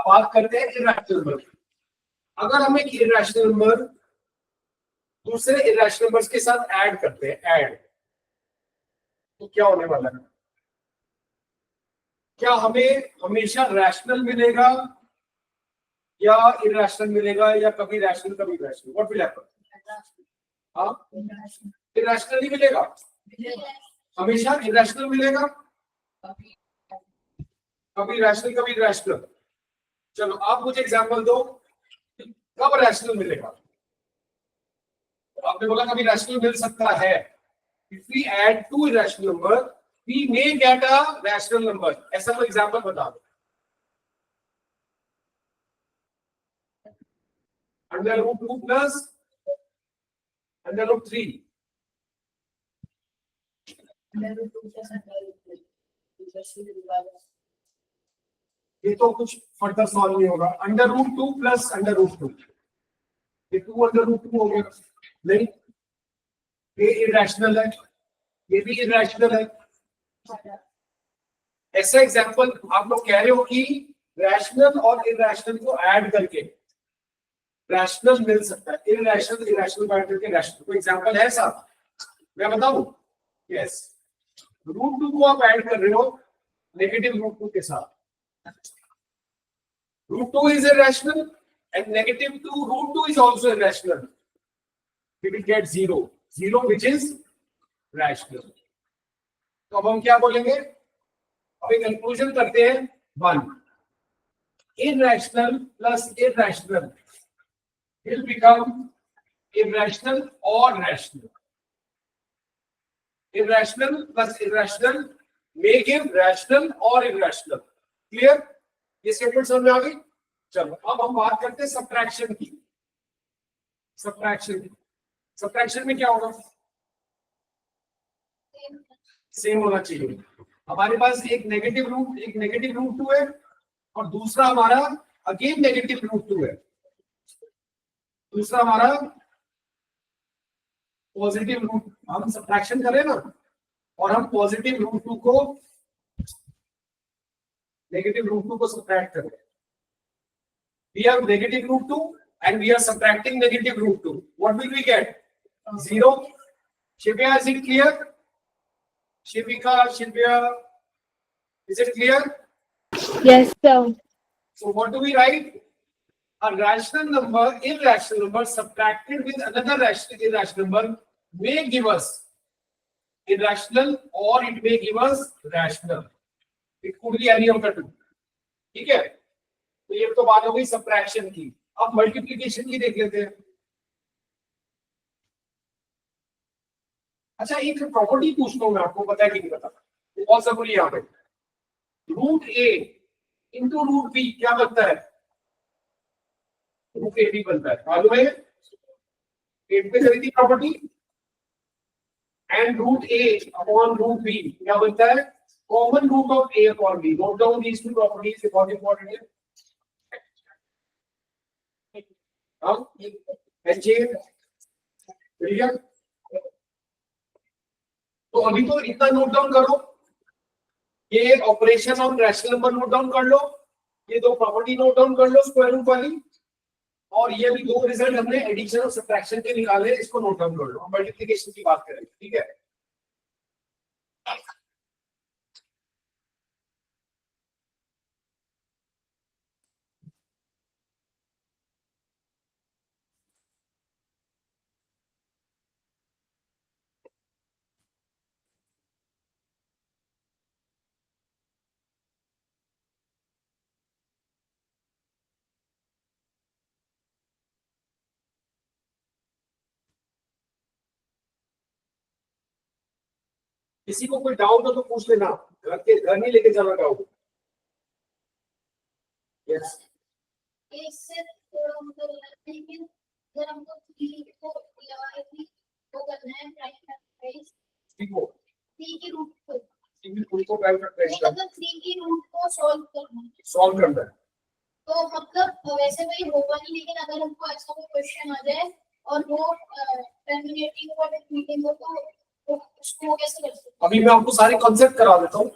अब बात करते हैं इरैशनल नंबर की। अगर हम एक इरैशनल नंबर दूसरे इरैशनल नंबर्स के साथ ऐड करते हैं, ऐड, तो क्या होने वाला है? क्या हमें हमेशा रैशनल मिलेगा या इरैशनल मिलेगा, या कभी रैशनल कभी इरैशनल? What will happen? हाँ, इरैशनल ही मिलेगा, हमेशा इरैशनल मिलेगा, कभी रैशनल कभी इरैशनल। चलो आप मुझे एग्जांपल दो, कब रैशनल मिलेगा? आपने बोला कभी रैशनल मिल सकता है। If we add two irrational number, we may get a rational number. ऐसा कोई एग्जांपल बता दो। Under root 2 plus under root 3। ये तो कुछ फर्दर सॉल्व नहीं होगा। Under root 2 plus under root 2, ये 2 अंडर रूट 2 हो गया। नहीं, ये इरैशनल है, ये भी इरैशनल है। ऐसा एग्जांपल आप लोग कह रहे हो कि रैशनल और इरैशनल को ऐड करके रैशनल मिल सकता है, इरैशनल इरैशनल को ऐड करके रैशनल। कोई एग्जांपल है साहब? मैं बताऊं? यस, रूट 2 को आप ऐड कर रहे हो नेगेटिव रूट 2 के साथ। Root 2 is irrational and negative 2 root 2 is also irrational. We will get 0, 0 which is rational. तो अब हम क्या बोलेंगे? अभी कंक्लूजन करते हैं। 1 irrational plus irrational will become irrational or rational. Irrational plus irrational may give rational or irrational. Clear? ये statement समझ में आ गई? चलो अब हम बात करते हैं सब्ट्रैक्शन की। सब्ट्रैक्शन में क्या होगा? सेम होना चाहिए। हमारे पास एक नेगेटिव रूट 2 है और दूसरा हमारा अगेन नेगेटिव रूट 2 है। दूसरा हमारा पॉजिटिव रूट, हम सब्ट्रैक्शन करें ना, और हम पॉजिटिव रूट 2 को नेगेटिव रूट 2 को सब्ट्रैक्ट करें। We have negative root 2 and we are subtracting negative root 2. What will we get? 0. Shivya, is it clear? Shivika, Shivya, is it clear? Yes, sir. So what do we write? A rational number, irrational number subtracted with another rational irrational number may give us irrational or it may give us rational. It could be any of the two. ठीक है? तो ये तो बात हो गई subtraction की। अब मल्टीप्लिकेशन की देख लेते हैं। अच्छा, एक प्रॉपर्टी पूछता हूं मैं आपको, पता है कि नहीं पता? बहुत जरूरी यहाँ पे। Root a into root B क्या बनता है? रूट ए बी बनता है, मालूम है? एट पे करी थी property. And root A upon root B क्या बनता है? Common root of A upon B. Note down these two properties, बहुत इंपॉर्टेंट है। तो अभी तो इतना नोट डाउन करो, ये operation on rational number note down कर लो, ये दो प्रॉपर्टी नोट डाउन कर लो स्क्वायर रूट वाली, और ये भी दो रिजल्ट हमने एडिशन और सब्ट्रैक्शन के निकाले, इसको नोट डाउन कर लो। हम मल्टीप्लिकेशन की बात करेंगे, ठीक है? किसी को कोई डाउट हो तो पूछ लेना, घर नहीं लेके जाना डाउट। यस, इससे थोड़ा मतलब लेकिन अगर हमको 3 को वो करना है प्राइम ठीक हो? 3 की रूट को उनको प्राइम फैक्टराइज मतलब 3 की रूट को सॉल्व करना है। तो मतलब वैसे भाई होगा नहीं, लेकिन अगर हमको ऐसा कोई क्वेश्चन आ जाए और वो टर्मिनेटिंग और मीटिंग हो तो उसको कैसे कर सकते हैं? अभी मैं आपको सारे कॉन्सेप्ट करा देता हूँ,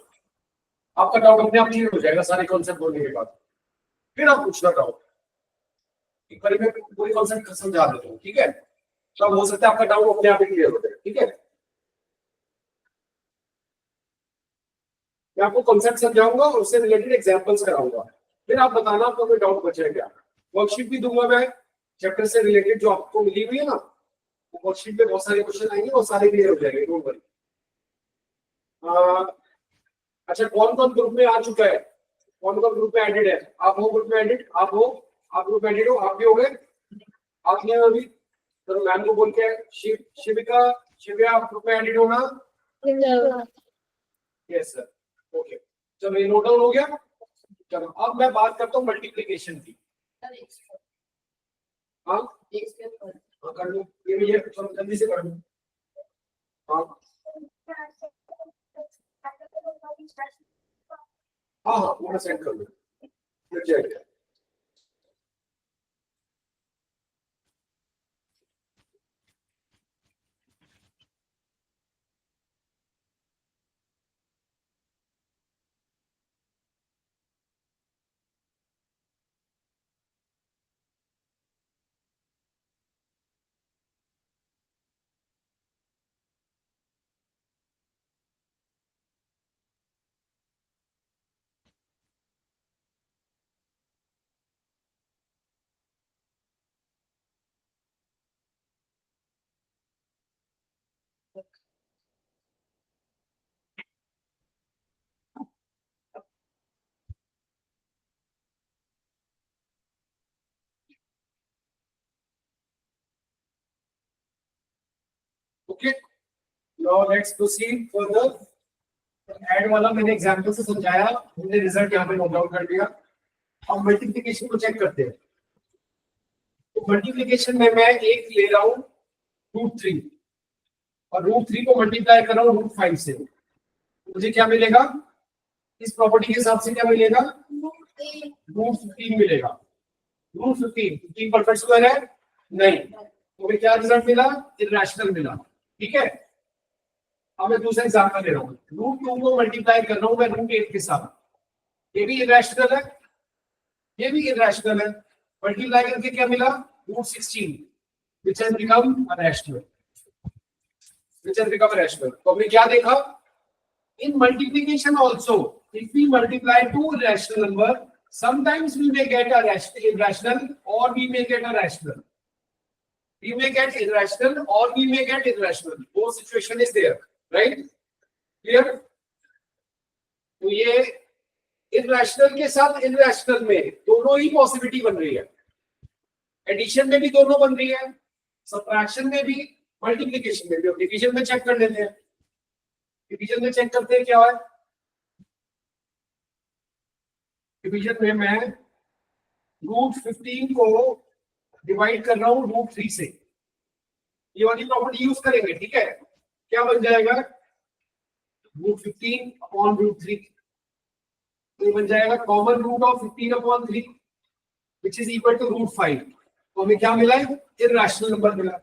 आपका डाउट अपने आप क्लियर हो जाएगा सारे कॉन्सेप्ट बोलने के बाद। फिर आप पूछना डाउट। एक बार मैं पूरी कॉन्सेप्ट समझा देता हूँ, ठीक है? तो अब हो सकता है आपका डाउट अपने आप ही क्लियर हो जाए, ठीक है? मैं आपको कॉन्सेप्ट समझाऊंगा और उससे रिलेटेड एग्जांपल्स कराऊंगा, फिर आप बताना आपको कोई डाउट बचे है क्या। वर्कशीट भी दूंगा मैं चैप्टर से रिलेटेड जो आपको मिली हुई है ना, वो वर्कशीट में बहुत सारे क्वेश्चन आएंगे और सारे क्लियर हो जाएंगे, डोंट वरी। अच्छा, कौन कौन ग्रुप में आ चुका है, कौन कौन ग्रुप में एडेड है? आप हो ग्रुप में एडेड, आप हो, आप ग्रुप में एडेड हो, आप भी हो गए, आप नहीं हो अभी तो मैम को बोल के शिविका, शिव्या आप ग्रुप में एडेड हो ना? Yes sir, okay. चलो ये नोट डाउन हो गया। चलो अब मैं बात करता हूँ मल्टीप्लिकेशन की। हाँ हाँ, कर लूँ ये चलो जल्दी से कर लूँ। हाँ हाँ हाँ, पूरा सेंड कर लूँ, मिल जाएगा। Okay, now let's proceed further. Add वाला मैंने एग्जांपल से समझाया, हमने रिजल्ट यहाँ पे नोट डाउन कर दिया। अब मल्टीप्लिकेशन को चेक करते हैं। तो मल्टीप्लिकेशन में मैं एक ले रहा हूँ √3 और √3 को मल्टीप्लाई कर रहा हूँ √5 से, मुझे क्या मिलेगा? इस प्रॉपर्टी के हिसाब से क्या मिलेगा? √15 मिलेगा। √15 परफेक्ट स्क्वायर है? नहीं, तो हमें क्या रिजल्ट मिला? इरेशनल मिला, ठीक है? अब मैं दूसरा एग्जांपल ले रहा हूँ, √2 को मल्टीप्लाई कर रहा हूँ मैं √8 के साथ, ये भी इरेशनल है, ये भी इरेशनल है। मल्टीप्लाई करके क्या मिला? √16 which has become a rational, which has become a rational। तो हमने क्या देखा? In multiplication also, if we multiply two rational number, sometimes we may get a irrational or we may get a rational. We may get irrational or we may get irrational. Both situation is there, right? Clear? तो ये irrational के साथ irrational में दोनों ही possibility बन रही है। Addition में भी दोनों बन रही है, सब्ट्रैक्शन में भी, मल्टीप्लिकेशन में भी। डिवीजन में चेक कर लेते हैं। डिवीजन में चेक करते हैं क्या है। डिवीजन में मैं √15 को डिवाइड कर रहा हूँ √3 से, ये वाली प्रॉपर्टी यूज करेंगे, ठीक है? क्या बन जाएगा? √15 अपॉन √3, तो ये बन जाएगा common root of 15/3 which is equal to √5। तो हमें क्या मिला है? इरेशनल नंबर मिला।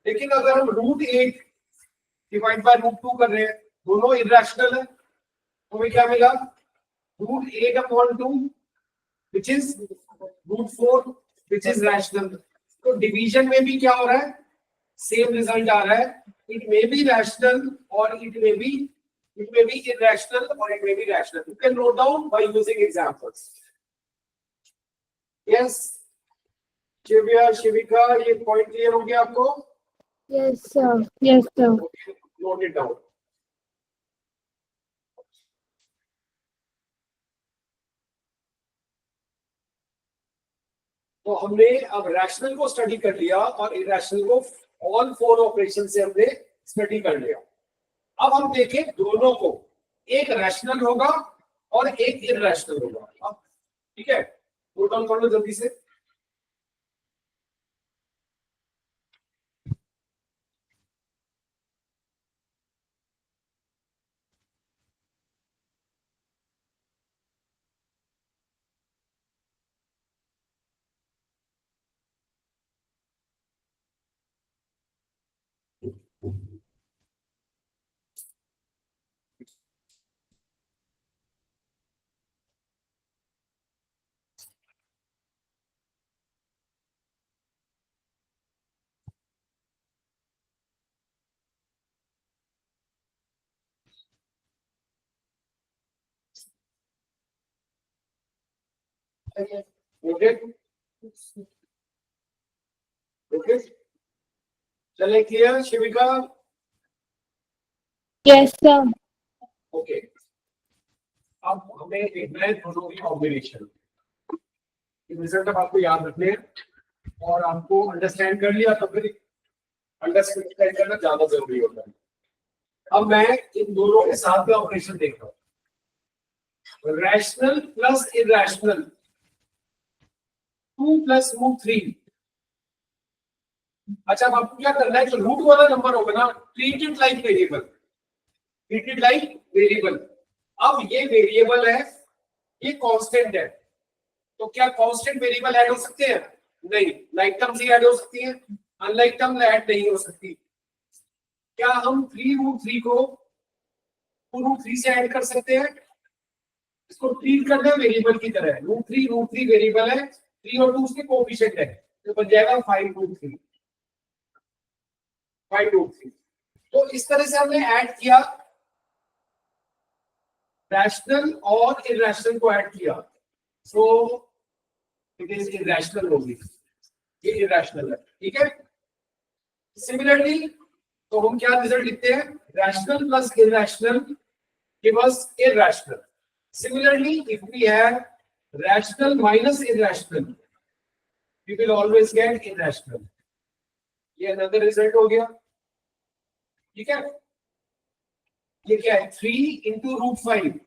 लेकिन अगर हम √8 डिवाइड बाय √2 कर रहे हैं, दोनों इरेशनल है, तो हमें क्या मिला? √8/2 which is √4 which is rational। तो डिवीजन में भी क्या हो रहा है? सेम रिजल्ट आ रहा है। इट मे बी रैशनल और it may be irrational or it may be rational। You can note down by using examples। Yes, शिव्या, शिविका, ये पॉइंट क्लियर हो गया आपको? Yes, sir. Yes, sir. Note it down. तो हमने अब रैशनल को स्टडी कर लिया और इरेशनल को ऑल 4 ऑपरेशन से हमने स्टडी कर लिया। अब हम देखें दोनों को, एक रैशनल होगा और एक इरेशनल होगा। ठीक है, नोट डाउन कर लो जल्दी से। ओके ओके, चले क्लियर शिविका? Yes, sir. ओके, अब हमें देखना है दोनों की कॉम्बिनेशन। रिजल्ट अब आपको याद रखने हैं और आपको अंडरस्टैंड कर लिया तो फिर अंडरस्टैंड करना ज्यादा जरूरी होता है। अब मैं इन दोनों के साथ में ऑपरेशन देख रहा हूँ, rational plus irrational, 2 plus root 3। अच्छा, अब आपको क्या करना है, जो रूट वाला नंबर होगा ना, treat it like variable, treat it like variable. अब ये वेरिएबल है, ये कांस्टेंट है, तो क्या कांस्टेंट वेरिएबल ऐड हो सकते हैं? नहीं। लाइक टर्म्स ही ऐड हो सकती है, अनलाइक टर्म ऐड नहीं हो सकती। क्या हम 3 रूट 3 को 2 रूट 3 से ऐड कर सकते हैं? इसको ट्रीट करना है वेरिएबल की तरह। रूट 3 वेरिएबल है, 3 और 2 उसके कोएफिशिएंट है, तो बन जाएगा 5 रूट 3, 5 रूट 3। तो इस तरह से हमने ऐड किया, रैशनल और इरैशनल को ऐड किया, सो इट इज इरैशनल होगी, ये इरैशनल है, ठीक है। सिमिलरली तो हम क्या रिजल्ट लिखते हैं, rational plus irrational give us irrational. Similarly, if we have rational minus irrational, we will always get irrational. ये another result हो गया, ठीक है। ये क्या है, 3 into root 5,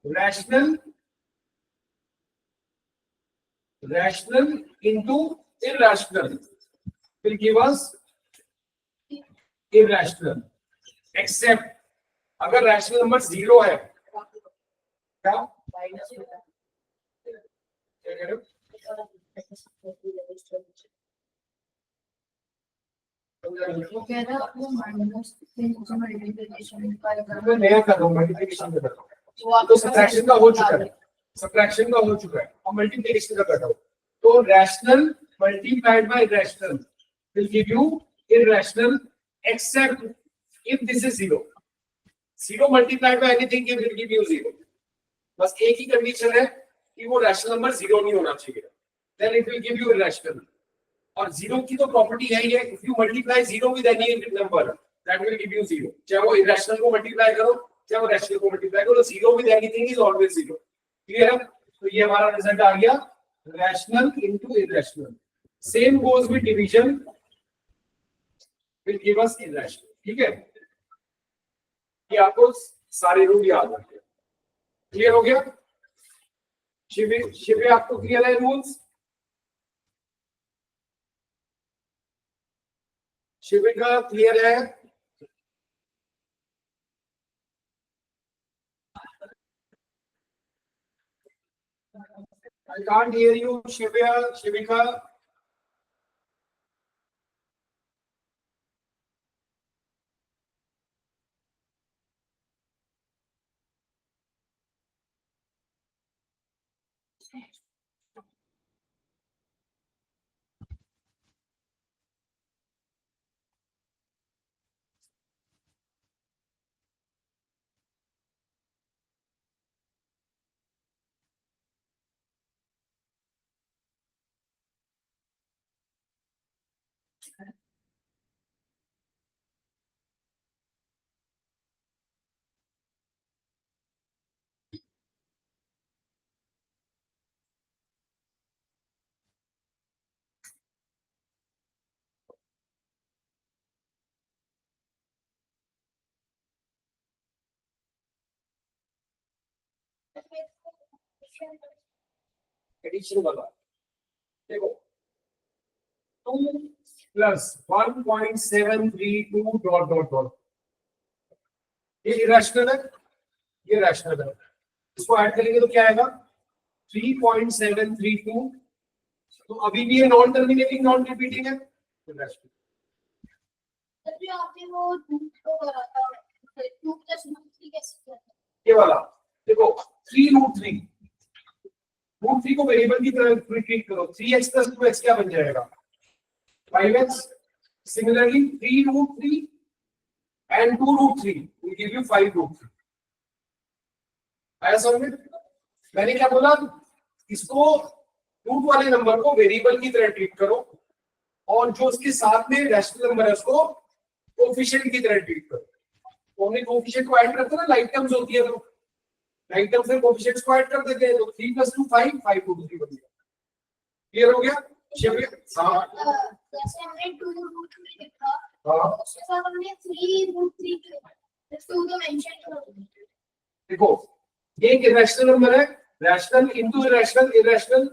rational into irrational will give us irrational, except अगर rational number 0 है, क्या वो कह रहा है आपको माइनस 3 से मल्टीप्लिकेशन मैं नया कर रहा हूँ, मल्टीप्लिकेशन कर रहा हूँ, तो सब्ट्रैक्शन का हो चुका है, सब्ट्रैक्शन का हो चुका है, अब मल्टीप्लिकेशन का कर रहा हूँ। तो rational multiplied by rational will give you irrational, except if this is 0। 0 multiplied by anything will give you 0। बस एक ही कंडीशन है कि वो रैशनल नंबर 0 नहीं होना चाहिए, then it will give you irrational. और 0 की तो प्रॉपर्टी है ही है, if you multiply 0 with any number that will give you 0। चाहे वो इरैशनल को मल्टीप्लाई करो, चाहे वो रैशनल को मल्टीप्लाई करो, 0 with anything is always 0। Clear है? तो ये हमारा रिजल्ट आ गया, rational into irrational. Same goes with division, will give us irrational, ठीक है। ये आपको सारे रूल याद रखने। क्लियर हो गया? शिवे आपको क्लियर है रूल्स? शिविका क्लियर है? I can't hear you, Shivika. Addition वाला देखो, 2 प्लस 1.732 डॉट डॉट डॉट, ये इरैशनल है, ये रैशनल है। इसको ऐड करेंगे तो क्या आएगा, 3.732। तो अभी भी ये नॉन टर्मिनेटिंग नॉन रिपीटिंग है, तो रैशनल। तभी आपने वो 2 करा था, 2 प्लस रूट 3 कैसे किया था? ये वाला देखो, 3 रूट 3, रूट 3 को वेरिएबल की तरह ट्रीट करो, 3x प्लस 2x क्या बन जाएगा, 5x। Similarly 3 root 3 and 2 root 3 will give you 5 root 3। आया समझ में? मैंने क्या बोला, इसको रूट वाले नंबर को वेरिएबल की तरह ट्रीट करो और जो उसके साथ में रैशनल नंबर है उसको कोएफिशिएंट की तरह ट्रीट करो। तो हमने कोएफिशिएंट को ऐड करते हैं ना, लाइक टर्म्स होती है तो लाइक टर्म्स में कोएफिशिएंट्स को ऐड कर देते हैं, तो 3 + 2 5 5 * 2 3 बन गया। क्लियर हो गया? हाँ जैसे हमने 2√3 लिखा, हाँ उसके साथ हमने 3√3 लिखा, इसको तो मेंशन कर दो। देखो ये एक इरेशनल नंबर है, rational into irrational, irrational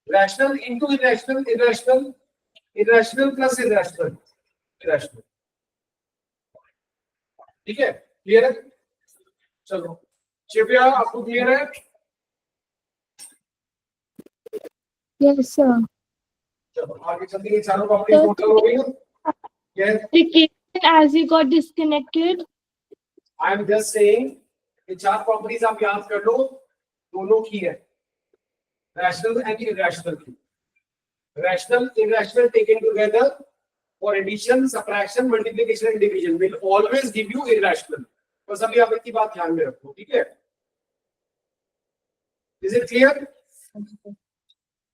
rational into irrational, irrational irrational plus irrational, irrational. ठीक है, क्लियर है? चलो शिव्या आपको क्लियर है? Yes, sir. चलो आगे चलते हैं, चारों प्रॉपर्टीज टोटल हो गई ना? Yes, Again, as he got disconnected. I am just saying ये चार प्रॉपर्टीज आप याद कर लो, दोनों की है, रैशनल एंड इरेशनल की। Rational irrational taken together for addition, subtraction, multiplication and division will always give you irrational. बस अभी आप इतनी बात ध्यान में रखो, ठीक है? Is it clear?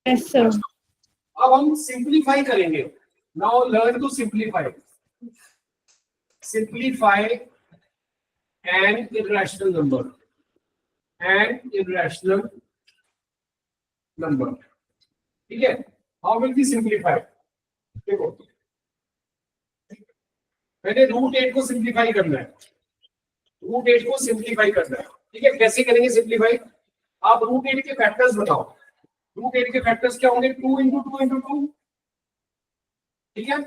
Yes, sir. अब हम सिंप्लीफाई करेंगे। Now learn to simplify. Simplify an irrational number. An irrational number. ठीक है? How will we simplify? देखो मैंने √8 को सिंप्लीफाई करना है, √8 को सिंप्लीफाई करना है। ठीक है, कैसे करेंगे सिंप्लीफाई? आप √8 के फैक्टर्स बताओ। √8 के फैक्टर्स क्या होंगे? 2 × 2 × 2। ठीक है,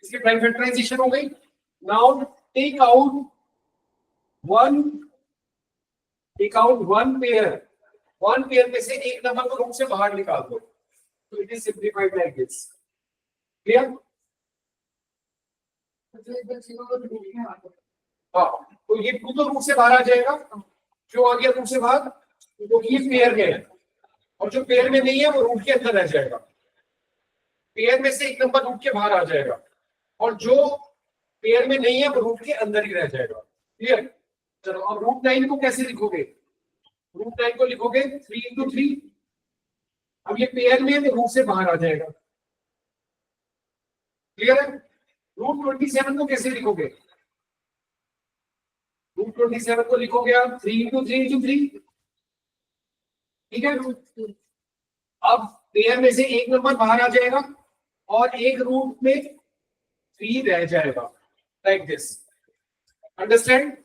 इसके प्राइम फैक्टराइजेशन हो गई। Now take out one pair में से एक नंबर को रूट से बाहर निकाल दो, तो it is simplified like this. Clear? हाँ, तो ये 2 तो रूट से बाहर आ जाएगा, जो आ गया रूट से बाहर, तो ये पेयर में है, और जो पेयर में नहीं है वो रूट के अंदर रह जाएगा। पेयर में से एक नंबर रूट के बाहर आ जाएगा, और जो पेयर में नहीं है वो रूट के अंदर ही रह जाएगा। क्लियर? चलो अब √9 को कैसे लिखोगे? √9 को लिखोगे 3 × 3। अब ये पेयर में है तो रूट से बाहर आ जाएगा। क्लियर है? √27 को कैसे लिखोगे? √27 को लिखोगे आप 3 × 3 × 3। ठीक है, अब पेयर में से एक नंबर बाहर आ जाएगा और एक रूट में 3 रह जाएगा, लाइक दिस। अंडरस्टैंड?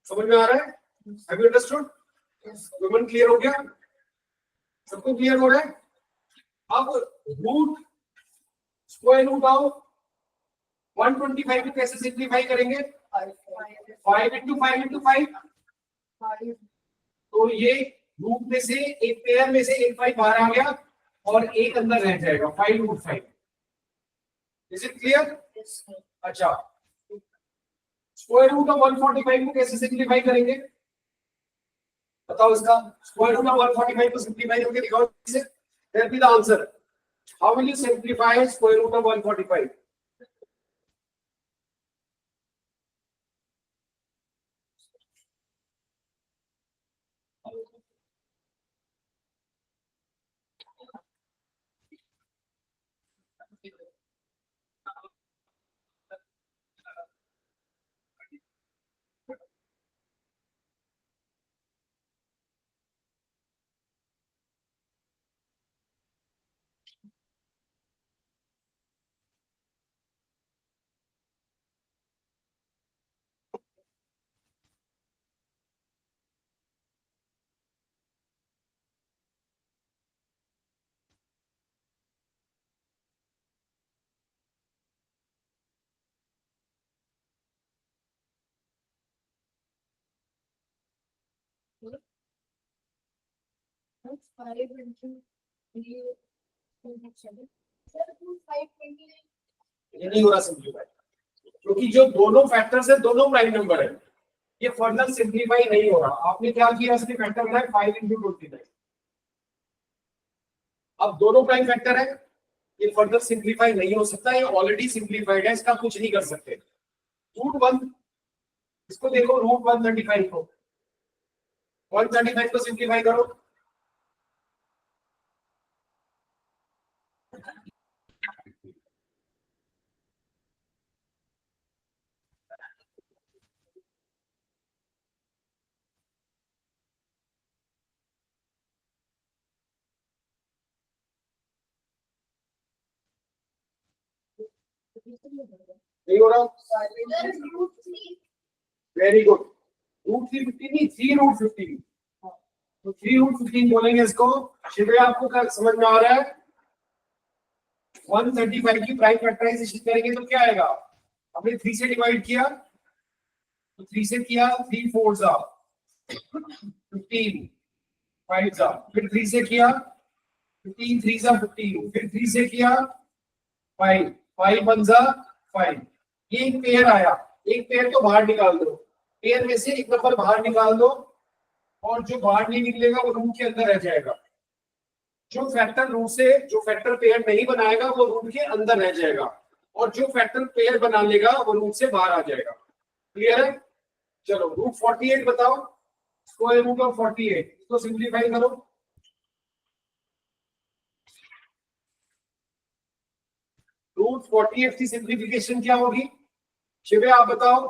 समझ में आ रहा है? Have you understood? Woman clear हो गया? सबको क्लियर हो रहा है? अब रूट स्क्वायर रूट आओ, 125 को कैसे सिंप्लीफाई करेंगे? 5 × 5 × 5। तो ये रूट में से एक, पेयर में से एक 5 बाहर आ गया और एक अंदर रह जाएगा, 5 √ 5। Is it clear? अच्छा, स्क्वायर रूट ऑफ 145 को कैसे सिंप्लीफाई करेंगे? बताओ इसका स्क्वायर रूट ऑफ 145 को सिंप्लीफाई करके दिखाओ। Tell me the answer. How will you simplify square root of 145? ये नहीं हो रहा सिंप्लीफाई, क्योंकि जो दोनों फैक्टर्स है दोनों प्राइम नंबर है, ये फर्दर सिंप्लीफाई नहीं हो रहा। आपने क्या किया? इसके फैक्टर बनाए 5 × 29। अब दोनों प्राइम फैक्टर है, ये फर्दर सिंप्लीफाई नहीं हो सकता, ये ऑलरेडी सिंप्लीफाइड है, इसका कुछ नहीं कर सकते। √1, इसको देखो √135 को, 135 को सिंप्लीफाई करो। नहीं हो रहा? Very good. रूट 315 नहीं, 3 रूट 15। तो 3 रूट 15 बोलेंगे इसको। शिवे आपको क्या समझ में आ रहा है? 135 की प्राइम फैक्टराइजेशन करेंगे तो क्या आएगा? हमने 3 से डिवाइड किया, तो 3 से किया, 3 4 जा 15, 5 जा, फिर 3 से किया, 15 3 जा 15, फिर 3 से किया, 5 5 1 जा 5। ये एक पेयर आया, एक पेयर तो बाहर निकाल दो, पेयर में से एक नंबर बाहर निकाल दो, और जो बाहर नहीं निकलेगा वो रूट के अंदर रह जाएगा। जो फैक्टर पेयर नहीं बनाएगा वो रूट के अंदर रह जाएगा, और जो फैक्टर पेयर बना लेगा वो रूट से बाहर आ जाएगा। क्लियर है? चलो रूट 48 बताओ, स्क्वायर रूट ऑफ 48, इसको सिंप्लीफाई करो। रूट 48 की सिंप्लीफिकेशन क्या होगी? शिवे आप बताओ,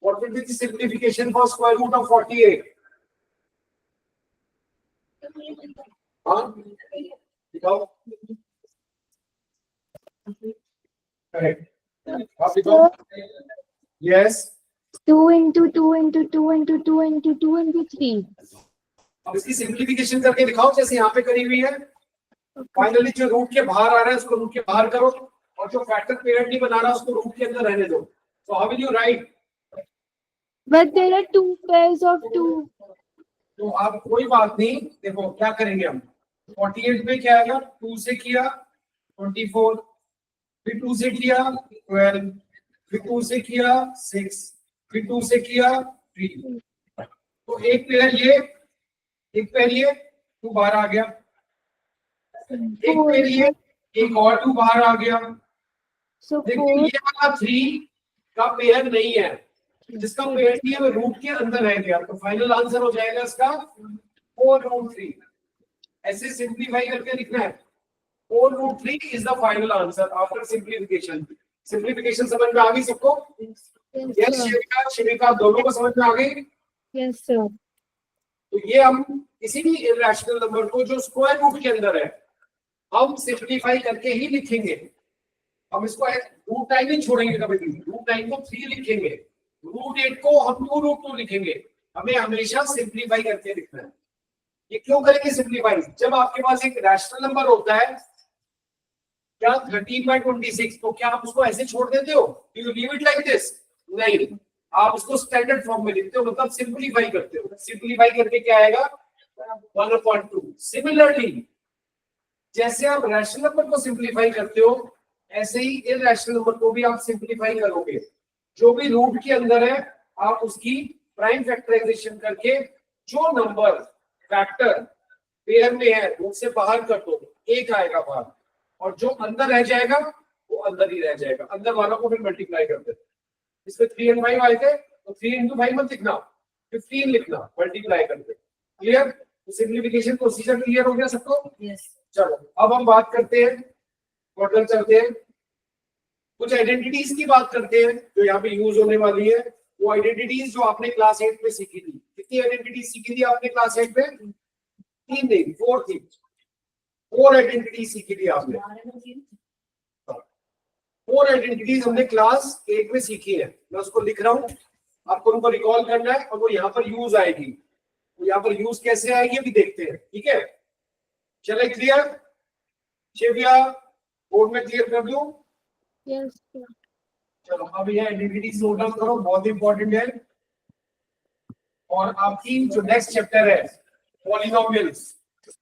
what will be the simplification for square root of 48? हाँ दिखाओ, करेक्ट, आप दिखाओ। Yes, 2 into 2 into 2 into 2 into 2 into 3. अब इसकी सिंप्लीफिकेशन करके दिखाओ जैसे यहाँ पे करी हुई है। फाइनली जो रूट के बाहर आ रहा है उसको रूट के बाहर करो, और जो फैक्टर पेयर नहीं बना रहा उसको रूट के अंदर रहने दो। So how will you right? But there are 2 pairs of 2. तो आप कोई बात नहीं, देखो क्या करेंगे हम। 48 में क्या आएगा? 2 से किया 24, फिर 2 से किया 12, फिर 2 से किया 6, फिर 2 से किया 3। तो एक पेयर ये, एक पेयर ये, 2 बाहर आ गया, एक पेयर ये, एक और 2 बाहर आ गया। So लेकिन 4. ये वाला 3 का पेयर नहीं है, जिसका पेयर नहीं है वो रूट के अंदर रह गया, तो फाइनल आंसर हो जाएगा इसका 4 रूट 3। ऐसे सिंप्लीफाई करके लिखना है, 4 root 3 is the final answer after simplification. Simplification समझ में आ गई सबको? यस शिविका, शिविका दोनों को समझ में आ गई? Yes, sir. तो ये हम किसी भी इरेशनल नंबर को जो स्क्वायर रूट के अंदर है हम सिंप्लीफाई करके ही लिखेंगे। हम इसको रूट 9 नहीं छोड़ेंगे कभी भी, रूट 9 को 3 लिखेंगे, रूट 8 को हम 2 रूट 2 लिखेंगे। हमें हमेशा सिंप्लीफाई करके लिखना है। ये क्यों करेंगे सिंप्लीफाई? जब आपके पास एक रैशनल नंबर होता है, क्या 13/26, तो क्या आप उसको ऐसे छोड़ देते हो? Do you leave it like this? नहीं, आप उसको स्टैंडर्ड फॉर्म में लिखते हो, मतलब सिंप्लीफाई करते हो। सिंप्लीफाई करके क्या आएगा? 1/2। सिमिलरली जैसे आप रैशनल नंबर को सिंप्लीफाई करते हो, ऐसे ही इरैशनल नंबर को भी आप सिंप्लीफाई करोगे। जो भी रूट के अंदर है आप उसकी प्राइम फैक्टराइजेशन करके जो नंबर फैक्टर पेयर में है उससे बाहर कर दो, एक आएगा बाहर, और जो अंदर रह जाएगा वो अंदर ही रह जाएगा, अंदर वालों को फिर मल्टीप्लाई कर देते। इसमें 3 और 5 आए थे, तो 3 into 5 मत लिखना, 15 लिखना, मल्टीप्लाई करके। क्लियर? तो सिंप्लीफिकेशन प्रोसीजर क्लियर हो गया सबको? यस। चलो अब हम बात करते हैं, टोटल चलते हैं, कुछ आइडेंटिटीज की बात करते हैं जो यहाँ पे यूज होने वाली है। वो आइडेंटिटीज जो आपने क्लास 8 में सीखी थी। कितनी आइडेंटिटीज सीखी थी आपने क्लास 8 में? 3 नहीं, 4 थी। 4 आइडेंटिटीज सीखी थी आपने। 4 आइडेंटिटीज हमने क्लास 8 में सीखी है। मैं उसको लिख रहा हूँ, आपको उनको रिकॉल करना है, और वो यहाँ पर यूज आएगी। तो यहाँ पर यूज कैसे आएगी अभी देखते हैं, ठीक है? चले क्लियर? शिविया बोर्ड में क्लियर कर दूं? Yes, sir. चलो अब ये आइडेंटिटीज नोट डाउन करो, बहुत इंपॉर्टेंट है। और आपकी जो नेक्स्ट चैप्टर है पॉलिनोमियल्स,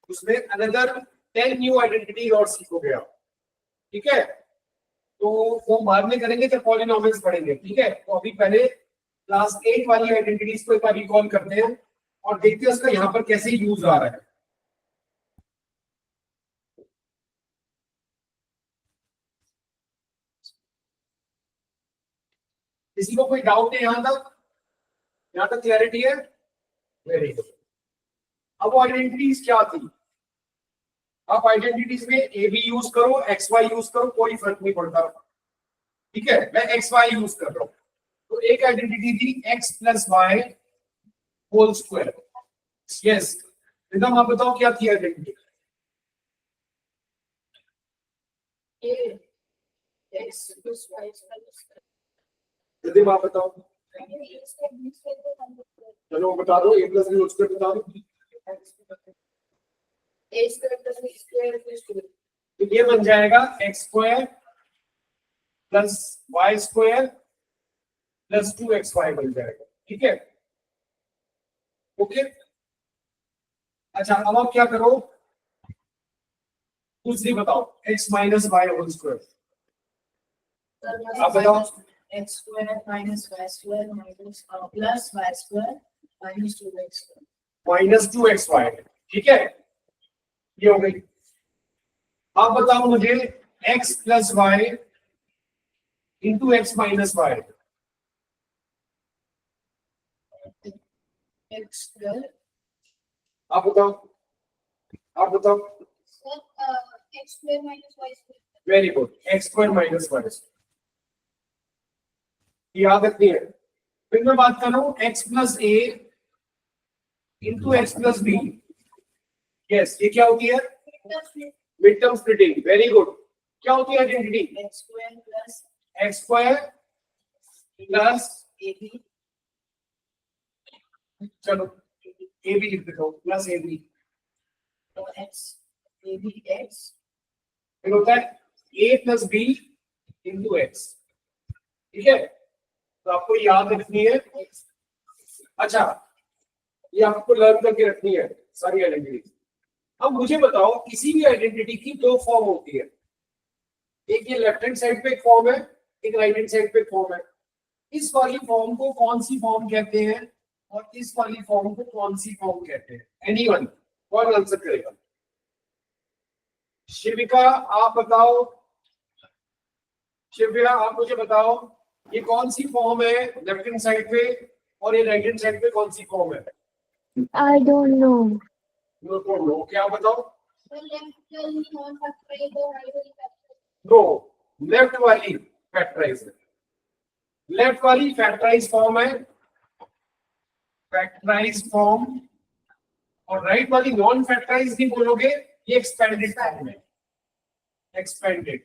उसमें अनदर 10 न्यू आइडेंटिटीज और सीखोगे आप, ठीक है? तो वो बाद में करेंगे जब पॉलिनोमियल्स पढ़ेंगे, ठीक है? तो अभी पहले क्लास 8 वाली आइडेंटिटीज को एक बार रिकॉल करते हैं और देखते हैं उसका यहाँ पर कैसे यूज आ रहा है। किसी को कोई डाउट है यहाँ तक? यहाँ तक क्लैरिटी है? Very good. अब वो आइडेंटिटीज क्या थी? आप आइडेंटिटीज में ए बी यूज करो, एक्स वाई यूज करो, कोई फर्क नहीं पड़ता। ठीक है, मैं एक्स वाई यूज कर रहा हूं। तो एक आइडेंटिटी थी X plus Y whole square. Yes, एकदम आप बताओ क्या थी आइडेंटिटी? यदि आप बताओ, चलो बता दो, A plus B whole square बता दो। तो ये बन जाएगा x square plus Y square plus 2xy बन जाएगा। ठीक है, ओके। अच्छा, अब आप क्या करो, दूसरी बताओ, x minus y whole square. आप बताओ। x square minus y square minus plus y square minus 2x square. Minus 2xy। ठीक है, ये हो गई। आप बताओ मुझे x plus y into x minus y. X square आप बताओ, आप बताओ। Sir x square minus y square. Very good, x square minus y square, याद रखनी है। फिर मैं बात कर रहा हूं x plus A into X plus B. Yes, ये क्या होती है? Mid term splitting. Very good. क्या होती है identity? x square plus X square plus, ab चलो ए बी लिख देता हूं, प्लस ए बी। तो x ab x फिर होता है A plus B into X. ठीक है, तो आपको याद रखनी है। अच्छा, ये आपको लर्न करके रखनी है सारी आइडेंटिटी। अब मुझे बताओ, किसी भी आइडेंटिटी की दो फॉर्म होती है। एक ये लेफ्ट हैंड साइड पे एक फॉर्म है, एक राइट हैंड साइड पे एक फॉर्म है। इस वाली फॉर्म को कौन सी फॉर्म कहते हैं और इस वाली फॉर्म को कौन सी फॉर्म कहते हैं? एनीवन, कौन आंसर करेगा? शिविका आप बताओ, शिविका आप मुझे बताओ, ये कौन सी फॉर्म है लेफ्ट हैंड साइड पे और ये राइट हैंड साइड पे कौन सी फॉर्म है? I don't know. नो, क्या बताओ? सर लेफ्ट वाली नॉन फैक्टराइज और राइट वाली फैक्टराइज. नो, लेफ्ट वाली फैक्टराइज है। लेफ्ट वाली फैक्टराइज फॉर्म है, फैक्टराइज फॉर्म। और राइट वाली नॉन फैक्टराइज नहीं बोलोगे, ये एक्सपेंडेड फॉर्म है। एक्सपेंडेड,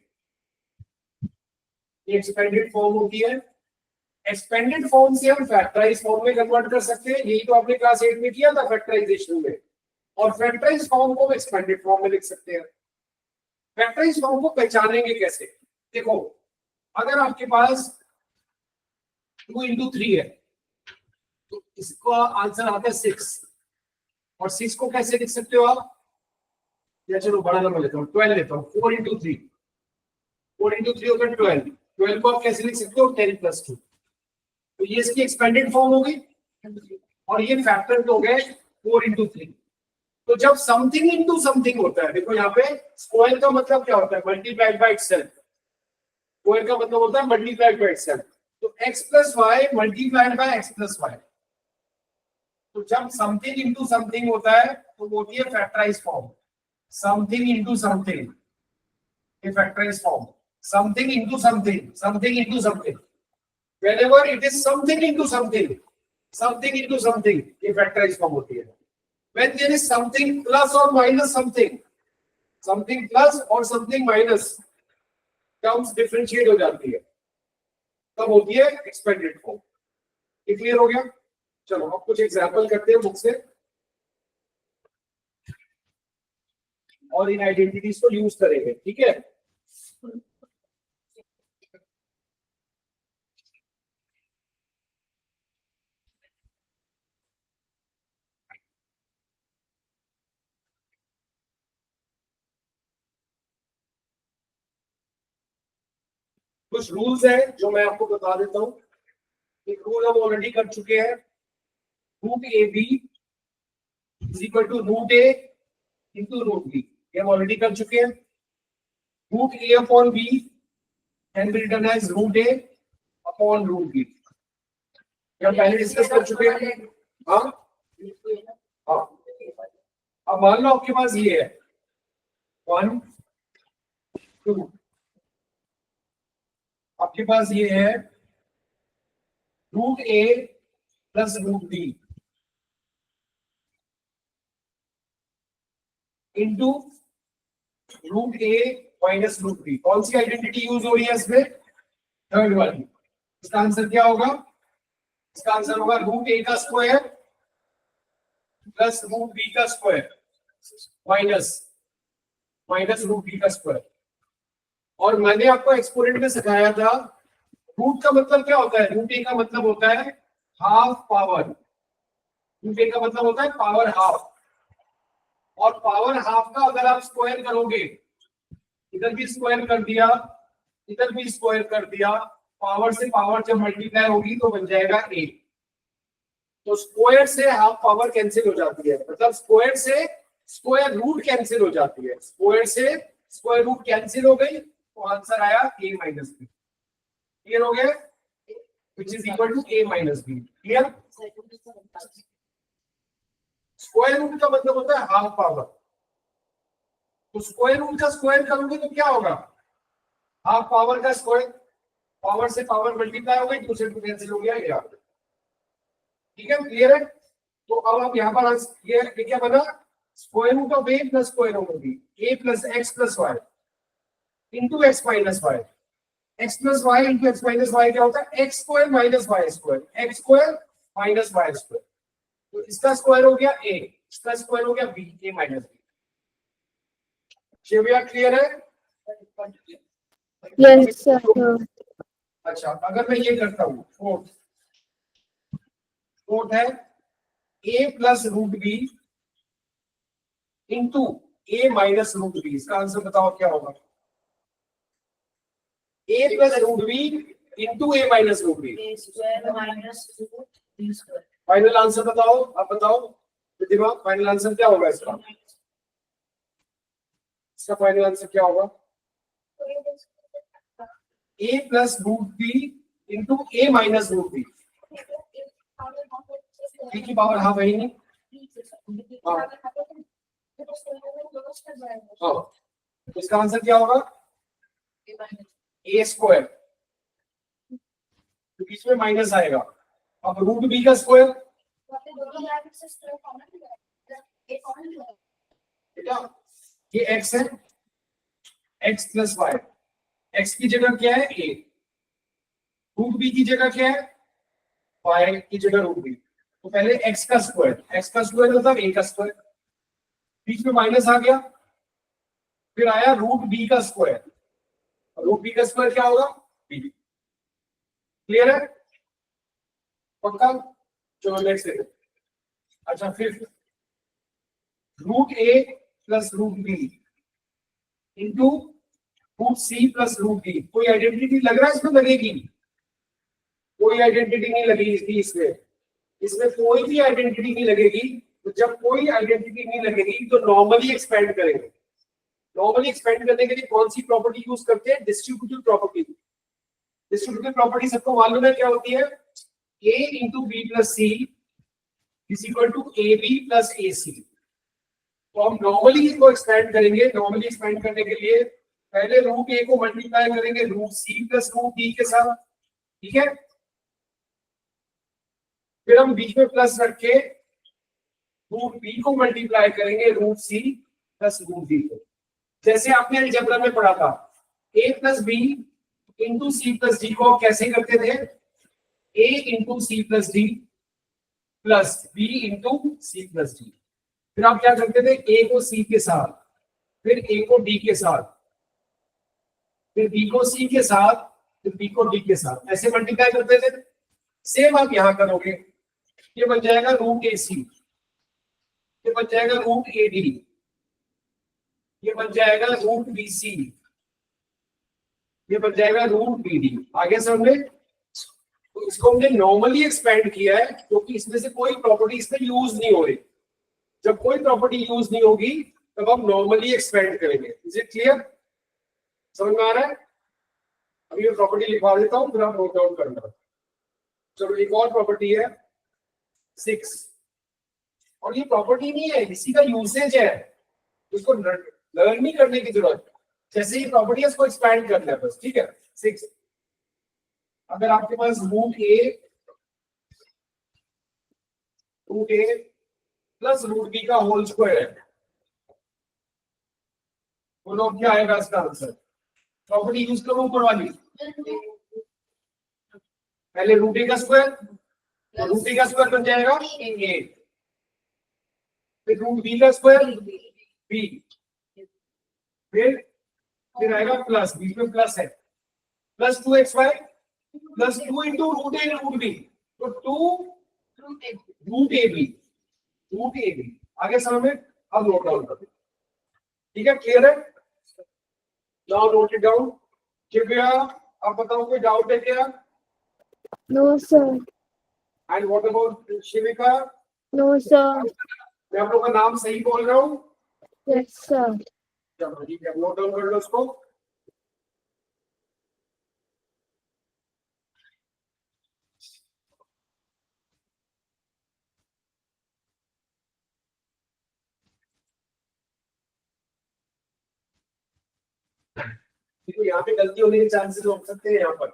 ये एक्सपेंडेड फॉर्म होती है। एक्सपेंडेड फॉर्म से हम फैक्टराइज फॉर्म में कन्वर्ट कर सकते हैं। यही तो आपने क्लास 8 में किया था फैक्टराइजेशन में। और फैक्टराइज फॉर्म को एक्सपेंडेड फॉर्म में लिख सकते हैं। फैक्टराइज फॉर्म को पहचानेंगे कैसे? देखो, अगर आपके पास 2 into 3 है तो इसका आंसर आता है 6। और 6 को कैसे लिख सकते हो आप? या चलो बड़ा नंबर लेता हूँ, 12 लेता हूँ। 4 into 3, 4 into 3 होगा 12। 12 को आप कैसे लिख सकते हो? 10 plus 2। तो ये इसकी एक्सपेंडेड फॉर्म हो गई और ये फैक्टर हो गए 4 into 3। तो जब समथिंग इनटू समथिंग होता है, देखो यहाँ पे स्क्वायर का मतलब क्या होता है? Multiplied by itself. स्क्वायर का मतलब होता है मल्टीप्लाइड बाय इटसेल्फ। तो x plus y multiplied by x plus y. तो जब समथिंग इनटू समथिंग होता है तो वो होती है factorize form. Something into something, ये factorize form. Something into something, something into something. Whenever it is something into something, something into something, ये फैक्टराइज फॉर्म होती है। When there is something plus or minus something, something plus or something minus, terms differentiate हो जाती है, तब होती है expanded form. ये क्लियर हो गया? चलो अब कुछ एग्जांपल करते हैं बुक से और इन आइडेंटिटीज को यूज करेंगे। ठीक है, कुछ रूल्स है जो मैं आपको बता देता हूं। एक रूल हम ऑलरेडी कर चुके हैं, root a b is equal to root a into root b. ये हम ऑलरेडी कर चुके हैं। Root A upon b can be written as root A upon root b. या पहले डिस्कस कर चुके हैं? हाँ हाँ। अब मान लो आपके पास ये है 1 2, आपके पास ये है √a plus √b into √a minus √b। कौन सी आइडेंटिटी यूज हो रही है इसमें? थर्ड वाली। इसका आंसर क्या होगा? इसका आंसर होगा √a का स्क्वायर प्लस √b का स्क्वायर माइनस √b का स्क्वायर। और मैंने आपको एक्सपोनेंट में सिखाया था रूट का मतलब क्या होता है? √a का मतलब होता है हाफ पावर। √a का मतलब होता है पावर हाफ। और पावर हाफ का अगर आप स्क्वायर करोगे, इधर भी स्क्वायर कर दिया, इधर भी स्क्वायर कर दिया, पावर से पावर जब मल्टीप्लाई होगी तो बन जाएगा 1। तो स्क्वायर से हाफ पावर कैंसिल हो जाती है, मतलब स्क्वायर से स्क्वायर रूट कैंसिल हो जाती है। स्क्वायर से स्क्वायर रूट कैंसिल हो गई तो आंसर आया a माइनस बी। क्लियर हो गया? Which is equal to a minus b. Clear? Square root का मतलब होता है हाफ पावर। तो स्क्वायर रूट का स्क्वायर करोगे तो क्या होगा? हाफ पावर का स्क्वायर। पावर से पावर मल्टीप्लाई हो गई, दूसरे टू कैंसिल हो गया, ये ठीक है। क्लियर है? तो अब आप यहाँ पर ये क्या बना? Square root of a plus square root of b, a plus x plus y into x minus y. X plus y into x minus y क्या होता है? X square minus y square, x square minus y square. तो इसका square हो गया a, इसका square हो गया b, a माइनस b। भैया क्लियर है? Yes, sir. अच्छा, अगर मैं ये करता हूँ फोर्थ है a plus √b into a minus √b। इसका आंसर बताओ क्या होगा? a plus √b into a minus √b। A square minus root B square. Final answer बताओ, आप बताओ प्रतिभा, फाइनल आंसर क्या होगा इसका? इसका फाइनल आंसर क्या होगा? a plus √b into a minus √b। b की पावर हाफ है ही नहीं। हाँ, इसका आंसर क्या होगा? a स्क्वायर, तो बीच में माइनस आएगा। अब √b का स्क्वायर, बेटा ये x है, x प्लस वाई, x की जगह क्या है? a, √b की जगह क्या है? y की जगह √b। तो पहले x का स्क्वायर, x का स्क्वायर मतलब a का स्क्वायर, बीच में माइनस आ गया, फिर आया √b का स्क्वायर। √b का स्क्वायर क्या होगा? b। क्लियर है? पक्का? चलो नेक्स्ट देखो। अच्छा, फिर √a plus √b into √c plus √d। कोई आइडेंटिटी लग रहा है इसमें? लगेगी? कोई आइडेंटिटी नहीं लगेगी इसमें। इसमें कोई भी आइडेंटिटी नहीं लगेगी। तो जब कोई आइडेंटिटी नहीं लगेगी तो नॉर्मली एक्सपेंड करेंगे। नॉर्मली एक्सपेंड करने के लिए कौन सी प्रॉपर्टी यूज करते हैं? Distributive property. डिस्ट्रीब्यूटिव प्रॉपर्टी सबको मालूम है क्या होती है? a into B plus C is equal to A B plus A C. तो हम नॉर्मली इसको एक्सपेंड करेंगे। नॉर्मली एक्सपेंड करने के लिए पहले √a को मल्टीप्लाई करेंगे √c प्लस √d के साथ, ठीक है। फिर हम बीच में प्लस रख के √b को मल्टीप्लाई करेंगे √c प्लस √d को। जैसे आपने अलजेब्रा में पढ़ा था, a plus b into c plus d को कैसे करते थे? a into c plus d plus b into c plus d. फिर आप क्या करते थे? a को c के साथ, फिर a को d के साथ, फिर b को c के साथ, फिर b को d के साथ, ऐसे मल्टीप्लाई करते थे। सेम आप यहां करोगे, ये बन जाएगा √ac, ये बन जाएगा √ad, ये बन जाएगा √bc, ये बन जाएगा √bd। आगे समझे? तो इसको हमने नॉर्मली एक्सपेंड किया है क्योंकि इसमें से कोई प्रॉपर्टी इसमें यूज नहीं हो रही। जब कोई प्रॉपर्टी यूज नहीं होगी तब हम नॉर्मली एक्सपेंड करेंगे। Is it clear? समझ में आ रहा है? अभी मैं प्रॉपर्टी लिखवा देता हूँ, फिर आप नोट डाउन करना। चलो एक और प्रॉपर्टी है 6, और ये प्रॉपर्टी नहीं है, इसी का यूसेज है, उसको लर्न नहीं करने की जरूरत। जैसे ये प्रॉपर्टी है उसको एक्सपैंड करना है बस, ठीक है। 6, अगर आपके पास रूट ए प्लस रूट बी का होल स्क्वायर है, बोलो क्या आएगा इसका आंसर। प्रॉपर्टी यूज करो ऊपर वाली, पहले रूट ए का स्क्वायर, तो रूट ए का स्क्वायर बन जाएगा ए, फिर रूट बी का स्क्वायर बी, फिर आएगा प्लस, बीच में प्लस है, plus 2xy plus 2 into root A root B, तो 2 रूट ए बी, आगे समय में अब नोट डाउन कर दो, ठीक है, क्लियर है। Now note it down. कृपया आप बताओ कोई डाउट है क्या? No, sir. And what about Shivika? No, sir. मैं आप लोगों का नाम सही बोल रहा हूँ? Yes, sir. चलो ठीक है, नोट डाउन कर लो उसको। देखो यहाँ पे गलती होने के चांसेस हो सकते हैं, यहाँ पर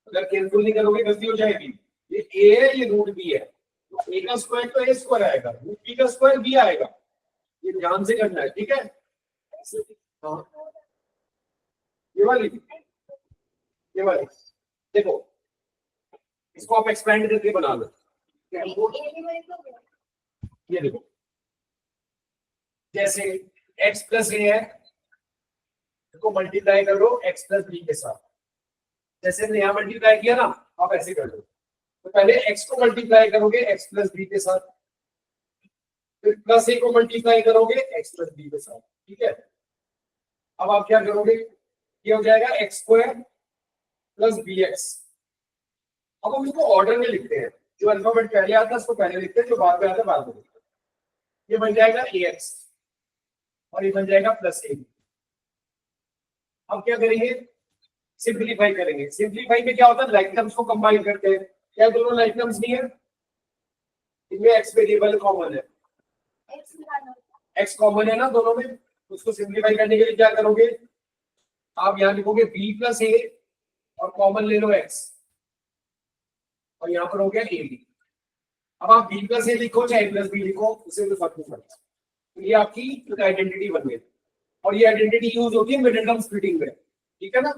अगर केयरफुल नहीं करोगे गलती हो जाएगी। ये ए है, ये रूट बी है, तो ए का स्क्वायर तो ए स्क्वायर आएगा, रूट बी का स्क्वायर बी आएगा, ये ध्यान से करना है, ठीक है। हाँ ये वाली देखो, इसको आप एक्सपेंड करके बना लो। ये देखो, जैसे x प्लस ए है, इसको मल्टीप्लाई कर लो x प्लस बी के साथ, जैसे हमने यहाँ मल्टीप्लाई किया ना, आप ऐसे कर लो। तो पहले x को मल्टीप्लाई करोगे x प्लस बी के साथ, फिर प्लस ए को मल्टीप्लाई करोगे x प्लस बी के साथ, ठीक है। अब आप क्या करोगे, ये हो जाएगा x square plus b x. अब हम इसको ऑर्डर में लिखते हैं, जो अल्फाबेट पहले आता है उसको पहले लिखते हैं, जो बाद में आता है बाद में लिखते हैं। ये बन जाएगा ए एक्स और ये बन जाएगा प्लस ए। अब क्या करेंगे, सिंप्लीफाई करेंगे। सिंप्लीफाई में क्या होता है, लाइक टर्म्स को कंबाइन करते हैं। क्या दोनों लाइक टर्म्स नहीं है, इनमें एक्स वेरिएबल कॉमन है, एक्स कॉमन है ना दोनों में, उसको सिंप्लीफाई करने के लिए क्या करोगे, आप यहाँ लिखोगे बी प्लस ए और कॉमन ले लो एक्स, और यहाँ पर हो गया ए बी। अब आप बी प्लस ए लिखो चाहे प्लस बी लिखो, उसे कोई फर्क नहीं पड़ता। तो ये आपकी एक आइडेंटिटी बन गई, और ये आइडेंटिटी यूज होती है मिडिल टर्म स्प्लिटिंग में, ठीक है ना।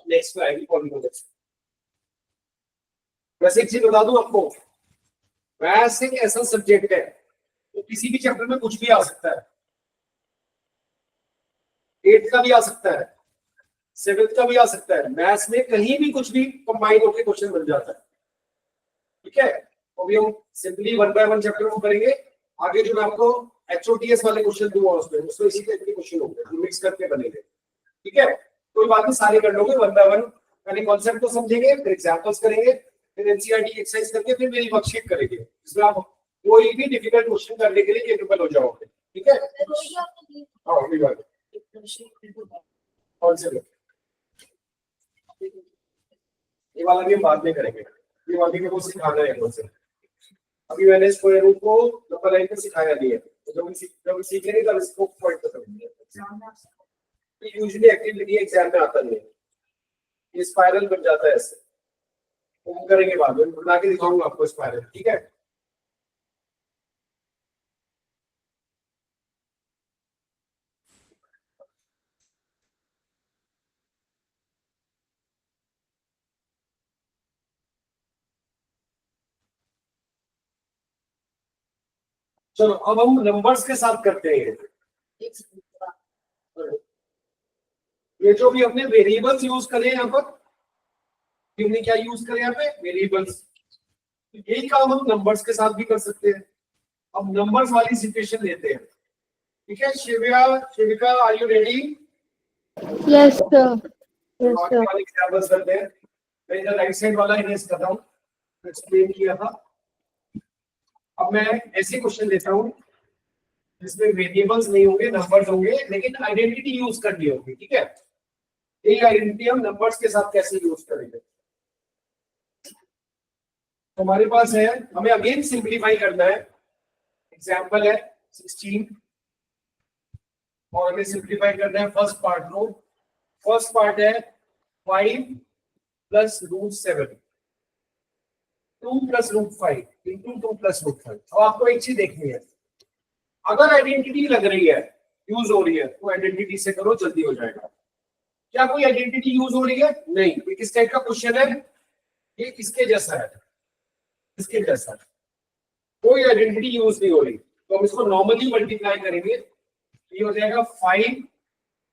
नेक्स्ट आएगी पॉलिनोमियल्स। वैसे एक चीज बता दूं आपको, मैथ्स एक ऐसा सब्जेक्ट है तो किसी भी चैप्टर में कुछ भी आ सकता है, 8th का भी आ सकता है, 7th का भी आ सकता है, मैथ्स में कहीं भी कुछ भी कंबाइन होकर क्वेश्चन बन जाता है, ठीक है। तो अभी हम सिंपली 1 बाय 1 चैप्टर को करेंगे। आगे जो मैं आपको HOTS वाले क्वेश्चन दूंगा उसमें इसी टाइप के क्वेश्चन होंगे जो मिक्स करके बनेंगे, ठीक है। कोई बात नहीं, सारे कर लोगे 1 बाय 1। पहले कॉन्सेप्ट को समझेंगे, फिर एग्जांपल्स करेंगे, फिर एनसीईआरटी एक्सरसाइज करके फिर मेरी वर्कशीट करेंगे, जिसमें आप कोई भी डिफिकल्ट क्वेश्चन करने के लिए केपेबल हो जाओगे, ठीक है। हाँ अभी बात कौन से ये वाला भी हम बाद में करेंगे, ये वाली मेरे को सिखाना है कौन से। अभी मैंने स्क्वायर रूट को नंबर लाइन पे सिखाया नहीं है, तो जब सीखेंगे तब इसको पॉइंट कर सकते। यूजुअली एक्टिविटी एग्जाम में आता नहीं है, ये स्पाइरल बन जाता है ऐसे, तो हम करेंगे बाद में, बना के दिखाऊंगा आपको स्पाइरल, ठीक है। चलो अब हम नंबर्स के साथ करते हैं। ये जो भी हमने वेरिएबल्स यूज करे यहाँ पर, हमने क्या यूज करे यहाँ पे, वेरिएबल्स। यही काम हम नंबर्स के साथ भी कर सकते हैं। अब नंबर्स वाली सिचुएशन लेते हैं, ठीक है। Shivika are you ready? Yes, sir. Yes, आगे sir. वाले एग्जाम्पल्स करते हैं। मैं इधर राइट साइड वाला इरेज कर रहा हूँ, एक्सप्लेन किया था। अब मैं ऐसे क्वेश्चन लेता हूँ जिसमें वेरिएबल्स नहीं होंगे, नंबर्स होंगे, लेकिन आइडेंटिटी यूज करनी होगी, ठीक है। यही आइडेंटिटी हम नंबर्स के साथ कैसे यूज करेंगे। हमारे पास है, हमें अगेन सिंप्लीफाई करना है। एग्जाम्पल है 16 और हमें सिंप्लीफाई करना है फर्स्ट पार्ट को। फर्स्ट पार्ट है 5 plus root 7, 2 plus root 5 into 2 plus root 5। अब आपको एक चीज देखनी है, अगर आइडेंटिटी लग रही है, यूज हो रही है, तो आइडेंटिटी से करो, जल्दी हो जाएगा। क्या कोई आइडेंटिटी यूज हो रही है? नहीं। ये किस टाइप का क्वेश्चन है? ये इसके जैसा है, इसके जैसा। कोई आइडेंटिटी यूज नहीं हो रही, तो हम इसको नॉर्मली मल्टीप्लाई करेंगे। ये हो जाएगा 5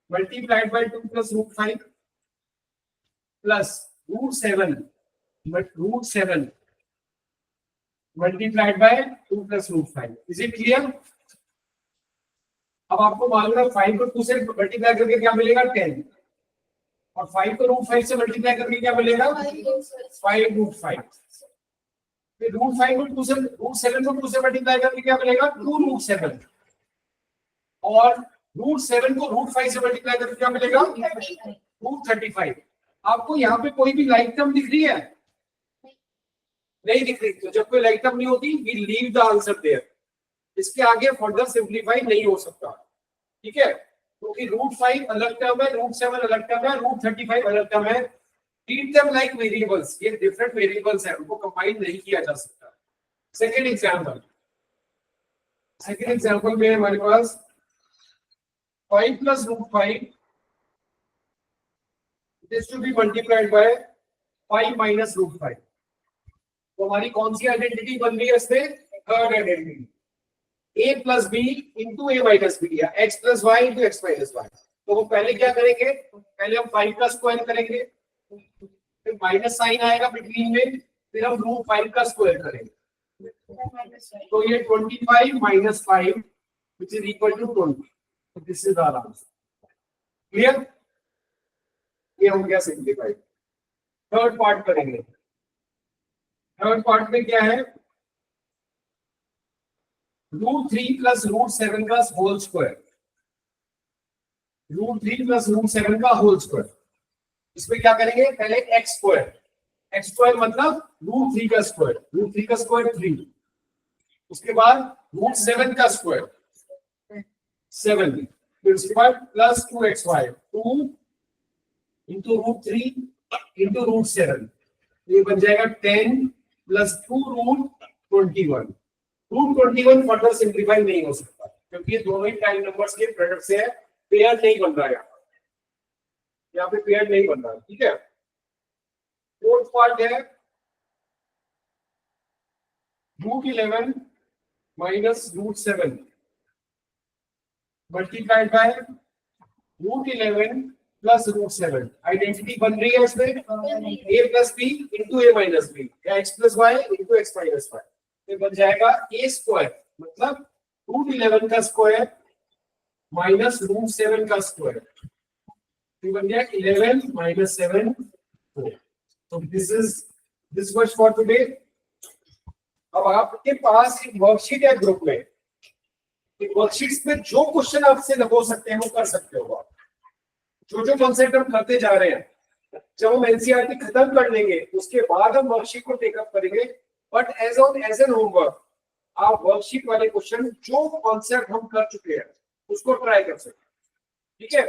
multiplied by 2 plus root 5 plus root 7 multiplied by 2 plus root 5। Is it clear? अब आपको मालूम है 5 को 2 से मल्टीप्लाई करके क्या मिलेगा? 10, और 5 को रूट 5 से मल्टीप्लाई करके क्या मिलेगा? 5 रूट 5। फिर रूट 5 को 2 से, रूट 7 को 2 से मल्टीप्लाई करके क्या मिलेगा? 2 रूट 7, और रूट 7 को रूट 5 से मल्टीप्लाई करके क्या मिलेगा? रूट 35। आपको यहाँ पे कोई भी लाइक टर्म दिख रही है? नहीं दिख रही। तो जब कोई लाइक टर्म नहीं होती, we leave the answer there. इसके आगे फर्दर सिंप्लीफाई नहीं हो सकता, ठीक है। क्योंकि रूट 5 अलग टर्म है, रूट 7 अलग टर्म है, रूट 35 अलग टर्म है। Treat them like variables. ये डिफरेंट वेरिएबल्स है, उनको कंबाइन नहीं किया जा सकता। सेकंड एग्जांपल में हमारे पास 5 plus root 5 this to be multiplied by 5 minus root 5। तो हमारी कौन सी आइडेंटिटी बन रही है इसमें? Third identity, a plus B into a minus b, या x plus y into x minus y. तो वो पहले क्या करेंगे? पहले हम 5 का स्क्वायर करेंगे, फिर माइनस साइन आएगा बिटवीन में, फिर हम रूट 5 का स्क्वायर करेंगे। तो ये 25 minus 5 which is equal to 20। This is our answer. Clear? ये हो गया सिंप्लीफाई। थर्ड पार्ट करेंगे। थर्ड पार्ट में क्या है? रूट 3 प्लस रूट 7 का whole square, root 3 plus root 7 का होल स्क्वायर। इसमें क्या करेंगे? पहले एक्स स्क्वायर मतलब रूट 3 का स्क्वायर, रूट 3 का स्क्वायर 3। उसके बाद रूट 7 का स्क्वायर 7, फिर उसके बाद plus 2xy 2 into root 3 into root 7। ये बन जाएगा 10 plus 2 root 21। Root 21 further simplify नहीं हो सकता, क्योंकि ये दोनों ही प्राइम नंबर्स के प्रोडक्ट से है। पेयर नहीं बन रहा है यहाँ पे पेयर नहीं बन रहा है, ठीक है। फोर्थ पार्ट है root 11 minus root 7 multiplied by root 11 plus root 7। Identity बन रही है इसमें a plus B into a minus b, या x plus y into x minus y. तो बन जाएगा a स्क्वायर मतलब रूट 11 का स्क्वायर माइनस रूट 7 का स्क्वायर। तो बन गया 11 माइनस 7 4। तो दिस मच फॉर टुडे। अब आपके पास एक वर्कशीट है ग्रुप में, वर्कशीट्स में जो क्वेश्चन आपसे हो सकते हैं वो कर सकते हो आप। जो कॉन्सेप्ट हम करते जा रहे हैं, जब हम एनसीईआरटी खत्म कर लेंगे उसके बाद हम वर्कशीट को टेकअप करेंगे। बट एज एन होमवर्क आप वर्कशीट वाले क्वेश्चन जो कॉन्सेप्ट हम कर चुके हैं उसको ट्राई कर सकते हैं, ठीक है।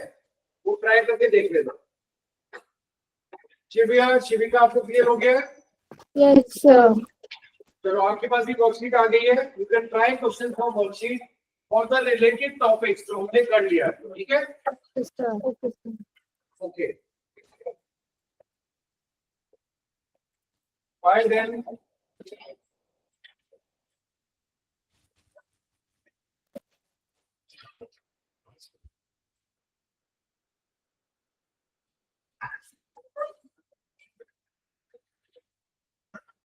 वो ट्राई करके देख लेना। शिविका आपको क्लियर हो गया? Yes, sir. चलो आपके पास भी वर्कशीट आ गई है। You can try question from worksheet और द रिलेटेड टॉपिक्स जो हमने कर लिया, ठीक है। Yes, sir. Okay, sir. Okay, bye then.